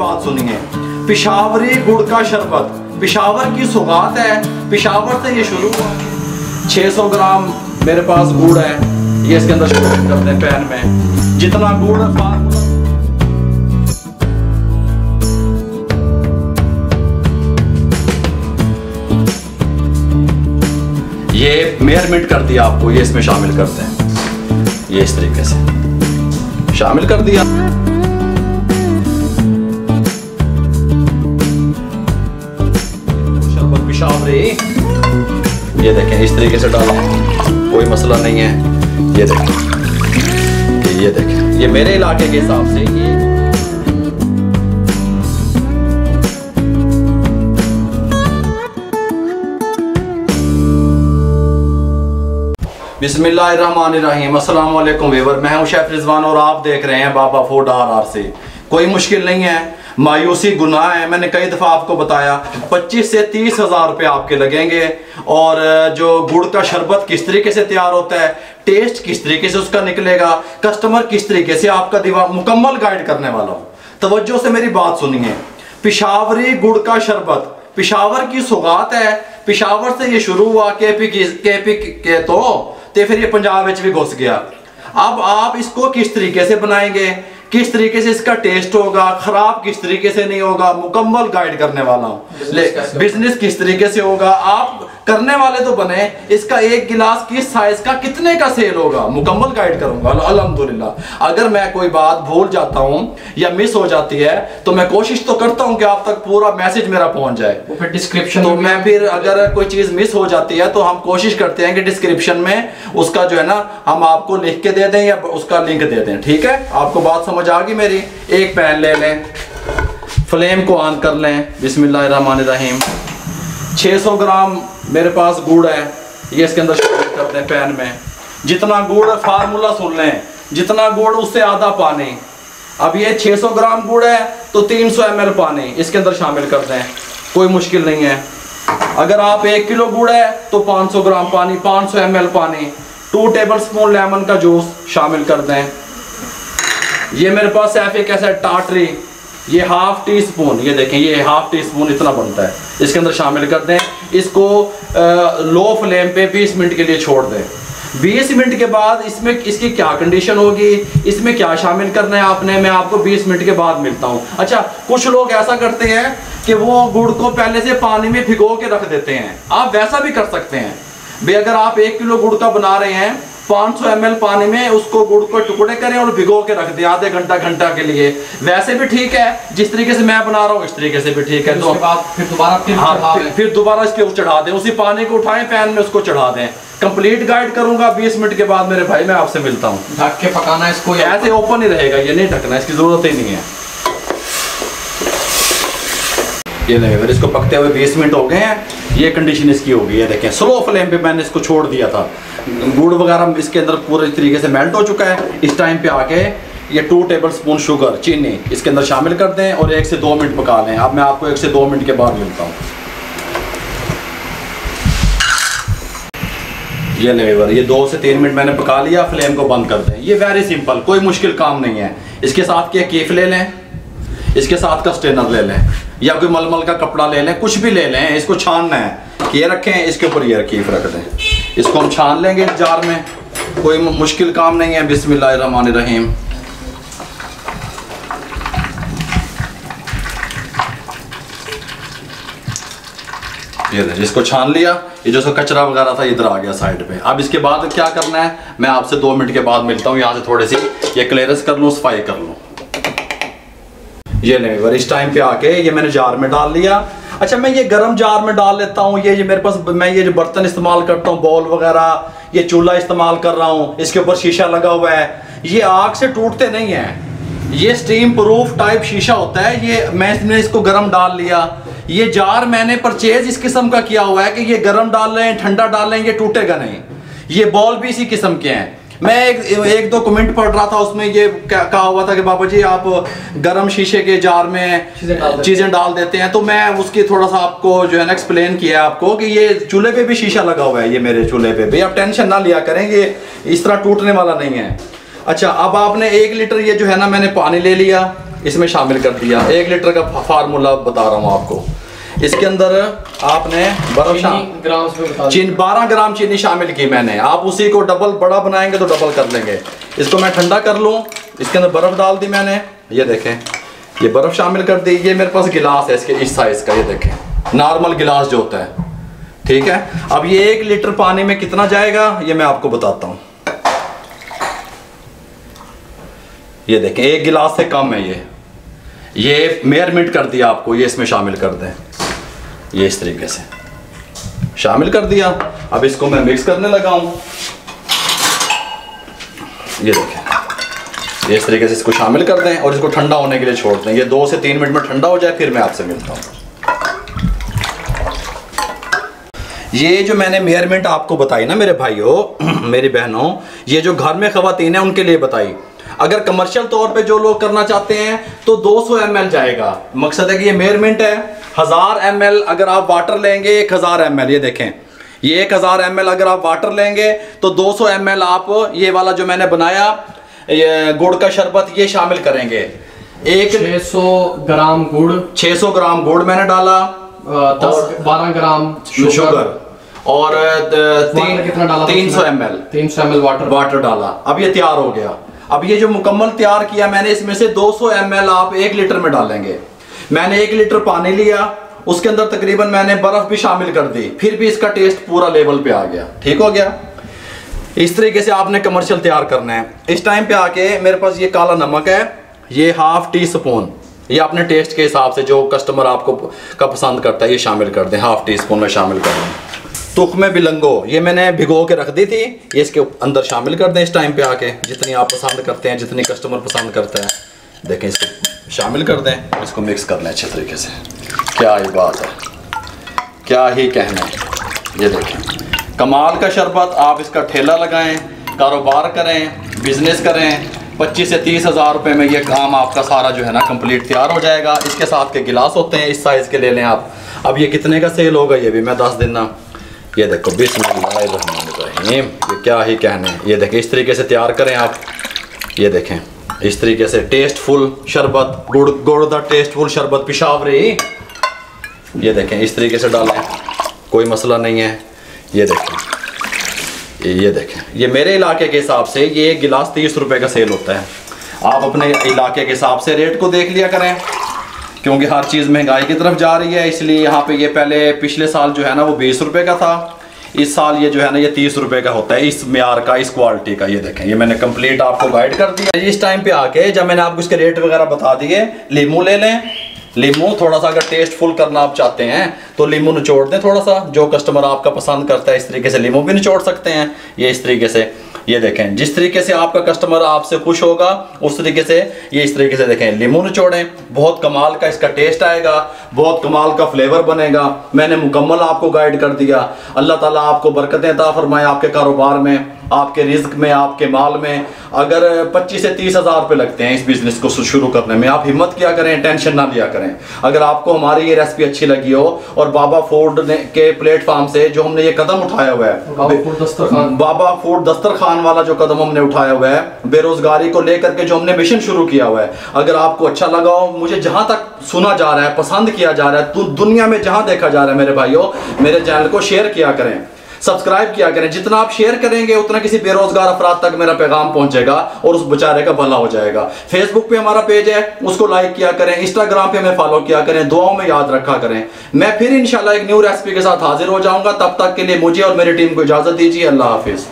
बात सुनिए। पिशावरी गुड़ का शरबत पिशावर की सौगात है, पिशावर से ये शुरू हुआ। 600 ग्राम मेरे पास गुड़ है, ये इसके अंदर शामिल करते हैं पैन में। जितना गुड़ ये मेजरमेंट कर दिया आपको, ये इसमें शामिल करते हैं। ये इस तरीके से शामिल कर दिया। शरबत पिशावरी ये देखें इस तरीके से डाला, कोई मसला नहीं है। ये देखें ये मेरे इलाके के हिसाब से ये बिस्मिल्लाहिर्रहमानिर्रहीम। अस्सलाम वालेकुम व्यूअर, मैं हूं शेफ रिजवान और आप देख रहे हैं बाबा फूड RR से। कोई मुश्किल नहीं है, मायूसी गुनाह है। मैंने कई दफ़ा आपको बताया 25 से 30 हज़ार रुपये आपके लगेंगे। और जो गुड़ का शरबत किस तरीके से तैयार होता है, टेस्ट किस तरीके से उसका निकलेगा, कस्टमर किस तरीके से आपका दीवार मुकम्मल गाइड करने वाला हूँ। तवज्जो से मेरी बात सुनिए। पिशावरी गुड़ का शरबत पिशावर की सौगात है, पिशावर से ये शुरू हुआ। KP के तो फिर ये पंजाब में भी घुस गया। अब आप इसको किस तरीके से बनाएंगे, किस तरीके से इसका टेस्ट होगा, खराब किस तरीके से नहीं होगा, मुकम्मल गाइड करने वाला हूँ। बिजनेस किस तरीके से होगा, आप करने वाले तो बने। इसका एक गिलास किस साइज का कितने का सेल होगा, मुकम्मल गाइड करूंगा अल्हम्दुलिल्लाह। अगर मैं कोई बात भूल जाता हूँ या मिस हो जाती है तो मैं कोशिश तो करता हूँ कि आप तक पूरा मैसेज मेरा पहुंच जाए। वो फिर डिस्क्रिप्शन तो मैं फिर अगर कोई चीज मिस हो जाती है तो हम कोशिश करते हैं कि डिस्क्रिप्शन में उसका जो है ना हम आपको लिख के दे दें या उसका लिंक दे दें। ठीक है, आपको बात समझ आ गई मेरी। एक पैन ले लें, फ्लेम को ऑन कर लें। बिस्मिल्लाहिर्रहमानिर्रहीम। 600 ग्राम मेरे पास गुड़ है, ये इसके अंदर शामिल करते हैं पैन में। जितना गुड़, फार्मूला सुन लें, जितना गुड़ उससे आधा पानी। अब ये 600 ग्राम गुड़ है तो 300 ml पानी इसके अंदर शामिल करते हैं, कोई मुश्किल नहीं है। अगर आप 1 किलो गुड़ है तो 500 ग्राम पानी, 500 ml पानी। 2 टेबलस्पून लेमन का जूस शामिल कर दें। ये मेरे पास सैफिक एसिड टाटरी, ये ½ टी स्पून, ये देखें ये ½ टी स्पून इतना बनता है, इसके अंदर शामिल कर दें। इसको लो फ्लेम पे 20 मिनट के लिए छोड़ दें। 20 मिनट के बाद इसमें इसकी क्या कंडीशन होगी, इसमें क्या शामिल करना है आपने, मैं आपको 20 मिनट के बाद मिलता हूँ। अच्छा, कुछ लोग ऐसा करते हैं कि वो गुड़ को पहले से पानी में भिगो के रख देते हैं। आप वैसा भी कर सकते हैं भाई। अगर आप 1 किलो गुड़ का बना रहे हैं, 500 ml पानी में उसको गुड़ को टुकड़े करें और भिगो के रख दें आधे घंटा के लिए, वैसे भी ठीक है। जिस तरीके से मैं बना रहा हूँ इस तरीके से भी ठीक है। तो फिर दोबारा इसके ऊपर चढ़ा दें, उसी पानी को उठाएं, पैन में उसको चढ़ा दें। कंप्लीट गाइड करूंगा 20 मिनट के बाद मेरे भाई, मैं आपसे मिलता हूँ। ढक के पकाना इसको, ऐसे ओपन ही रहेगा, ये नहीं ढकना, इसकी जरूरत ही नहीं है। ये नहीं, इसको पकते हुए 20 मिनट हो गए हैं, ये कंडीशन इसकी होगी। ये देखें स्लो फ्लेम पे मैंने इसको छोड़ दिया था। गुड़ वगैरह इसके अंदर पूरे तरीके से मेल्ट हो चुका है। इस टाइम पे आके ये 2 टेबलस्पून शुगर, चीनी इसके अंदर शामिल कर दें और 1 से 2 मिनट पका लें। अब मैं आपको 1 से 2 मिनट के बाद मिलता हूँ। ये लेवर, ये 2 से 3 मिनट मैंने पका लिया, फ्लेम को बंद कर दें। ये वेरी सिंपल, कोई मुश्किल काम नहीं है। इसके साथ क्या कीफ ले लें, इसके साथ का स्ट्रेनर ले लें या कोई मलमल का कपड़ा ले लें, कुछ भी ले लें। इसको छानना है, ये रखें, इसके ऊपर ये कीफ रख दें। इसको हम छान लेंगे जार में, कोई मुश्किल काम नहीं है। बिस्मिल्लाहिर्रहमानिर्रहीम। ये जिसको छान लिया, ये जो कचरा वगैरह था इधर आ गया साइड पे। अब इसके बाद क्या करना है, मैं आपसे 2 मिनट के बाद मिलता हूँ। यहाँ से थोड़ी सी ये क्लियरेंस कर लूँ, सफाई कर लूँ। ये नहीं, इस टाइम पे आके ये मैंने जार में डाल लिया। अच्छा, मैं ये गरम जार में डाल लेता हूँ। ये मेरे पास, मैं ये जो बर्तन इस्तेमाल करता हूँ, बॉल वगैरह, ये चूल्हा इस्तेमाल कर रहा हूँ, इसके ऊपर शीशा लगा हुआ है। ये आग से टूटते नहीं हैं, ये स्टीम प्रूफ टाइप शीशा होता है। ये मैंने इसको गरम डाल लिया। ये जार मैंने परचेज इस किस्म का किया हुआ है कि ये गरम डाल लें, ठंडा डाल लें, ये टूटेगा नहीं। ये बॉल भी इसी किस्म के हैं। मैं एक दो कमेंट पढ़ रहा था, उसमें ये कहा हुआ था कि बाबा जी आप गरम शीशे के जार में चीज़ें डाल देते हैं। तो मैं उसकी थोड़ा सा आपको जो है ना एक्सप्लेन किया आपको कि ये चूल्हे पे भी शीशा लगा हुआ है। ये मेरे चूल्हे पे भी, आप टेंशन ना लिया करें, ये इस तरह टूटने वाला नहीं है। अच्छा, अब आपने 1 लीटर ये जो है ना मैंने पानी ले लिया। इसमें शामिल कर दिया। 1 लीटर का फार्मूला बता रहा हूँ आपको। इसके अंदर आपने बर्फ चीनी 12 ग्राम चीनी शामिल की मैंने। आप उसी को डबल बड़ा बनाएंगे तो डबल कर लेंगे। इसको मैं ठंडा कर लूँ, इसके अंदर बर्फ़ डाल दी मैंने, ये देखें ये बर्फ़ शामिल कर दी। ये मेरे पास गिलास है इसके इस साइज़ का, ये देखें नॉर्मल गिलास जो होता है, ठीक है। अब ये 1 लीटर पानी में कितना जाएगा ये मैं आपको बताता हूँ। ये देखें 1 गिलास से कम है ये मेजरमेंट कर दिया आपको। ये इसमें शामिल कर दें, ये इस तरीके से शामिल कर दिया। अब इसको मैं मिक्स करने लगा हूं। ये देखें ये इस तरीके से इसको शामिल कर दें और इसको ठंडा होने के लिए छोड़ दें। ये 2 से 3 मिनट में ठंडा हो जाए, फिर मैं आपसे मिलता हूं। ये जो मैंने मेजरमेंट आपको बताई ना मेरे भाइयों मेरी बहनों, ये जो घर में ख़वातीन है उनके लिए बताई। अगर कमर्शियल तौर पे जो लोग करना चाहते हैं तो 200 ml जाएगा। मकसद है कि ये मेजरमेंट है 1000 ml। अगर आप वाटर लेंगे 1000 ml, ये देखें ये 1000 ml अगर आप वाटर लेंगे तो 200 ml आप ये वाला जो मैंने बनाया ये गुड़ का शरबत ये शामिल करेंगे। 600 ग्राम गुड़, 600 ग्राम गुड़ मैंने डाला, 12 ग्राम शुगर और कितना डाला? 300 ml वाटर डाला। अब ये तैयार हो गया। अब ये जो मुकम्मल तैयार किया मैंने, इसमें से 200 ml आप 1 लीटर में डालेंगे। मैंने 1 लीटर पानी लिया, उसके अंदर तकरीबन मैंने बर्फ भी शामिल कर दी, फिर भी इसका टेस्ट पूरा लेवल पे आ गया। ठीक हो गया। इस तरीके से आपने कमर्शियल तैयार करना है। इस टाइम पे आके मेरे पास ये काला नमक है, ये ½ टी स्पून, ये अपने टेस्ट के हिसाब से जो कस्टमर आपको का पसंद करता है ये शामिल कर दें। ½ टी स्पून में शामिल कर दें। तुख्मे बिलंगो ये मैंने भिगो के रख दी थी, ये इसके अंदर शामिल कर दें इस टाइम पे आके। जितनी आप पसंद करते हैं, जितनी कस्टमर पसंद करता है, देखें इसको शामिल कर दें। इसको मिक्स कर लें अच्छे तरीके से। क्या ही बात है, क्या ही कहना है। ये देखें कमाल का शरबत। आप इसका ठेला लगाएं, कारोबार करें, बिजनेस करें। 25 से 30 हज़ार रुपये में ये काम आपका सारा जो है ना कंप्लीट तैयार हो जाएगा। इसके साथ के गिलास होते हैं, इस साइज़ के ले लें आप। अब ये कितने का सेल होगा ये भी मैं 10 दिन ना। ये देखो बिस्मिल्लाहिर्रहमानिर्रहीम, ये क्या ही कहने हैं। ये देखें इस तरीके से तैयार करें आप। ये देखें इस तरीके से टेस्टफुल शरबत, गुड़ दा टेस्टफुल शरबत पेशावरी। ये देखें इस तरीके से डालें, कोई मसला नहीं है। ये देखें ये मेरे इलाके के हिसाब से ये 1 गिलास 30 रुपए का सेल होता है। आप अपने इलाके के हिसाब से रेट को देख लिया करें, क्योंकि हर चीज़ महंगाई की तरफ जा रही है। इसलिए यहाँ पे ये पहले पिछले साल जो है ना वो 20 रुपए का था, इस साल ये जो है ना ये 30 रुपए का होता है, इस म्यार का, इस क्वालिटी का। ये देखें ये मैंने कंप्लीट आपको गाइड कर दिया। इस टाइम पे आके जब मैंने आपको इसके रेट वगैरह बता दिए, लीमू ले लें। लीमू थोड़ा सा अगर टेस्टफुल करना आप चाहते हैं तो लीमू निचोड़ दें थोड़ा सा, जो कस्टमर आपका पसंद करता है इस तरीके से लीमू भी निचोड़ सकते हैं। ये इस तरीके से ये देखें जिस तरीके से आपका कस्टमर आपसे खुश होगा उस तरीके से ये इस तरीके से देखें लीमू निचोड़ें। बहुत कमाल का इसका टेस्ट आएगा, बहुत कमाल का फ्लेवर बनेगा। मैंने मुकम्मल आपको गाइड कर दिया। अल्लाह ताला आपको बरकतें अता फरमाए आपके कारोबार में, आपके रिज्क में, आपके माल में। अगर 25 से 30 हज़ार रुपये लगते हैं इस बिज़नेस को शुरू करने में, आप हिम्मत किया करें, टेंशन ना लिया करें। अगर आपको हमारी ये रेसिपी अच्छी लगी हो और बाबा फूड के प्लेटफॉर्म से जो हमने ये कदम उठाया हुआ है, बाबा फूड दस्तरखान वाला जो कदम हमने उठाया हुआ है, बेरोजगारी को लेकर के जो हमने मिशन शुरू किया हुआ है, अगर आपको अच्छा लगा हो, मुझे जहां तक सुना जा रहा है, पसंद किया जा रहा है, तो दुनिया में जहां देखा जा रहा है मेरे भाइयों, मेरे चैनल को शेयर किया करें, सब्सक्राइब किया करें। जितना आप शेयर करेंगे उतना किसी बेरोजगार अफराद तक मेरा पैगाम पहुंचेगा और उस बेचारे का भला हो जाएगा। फेसबुक पे हमारा पेज है, उसको लाइक किया करें। इंस्टाग्राम पे हमें फॉलो किया करें, दुआओं में याद रखा करें। मैं फिर इंशाल्लाह एक न्यू रेसिपी के साथ हाजिर हो जाऊंगा। तब तक के लिए मुझे और मेरी टीम को इजाजत दीजिए। अल्लाह हाफिज।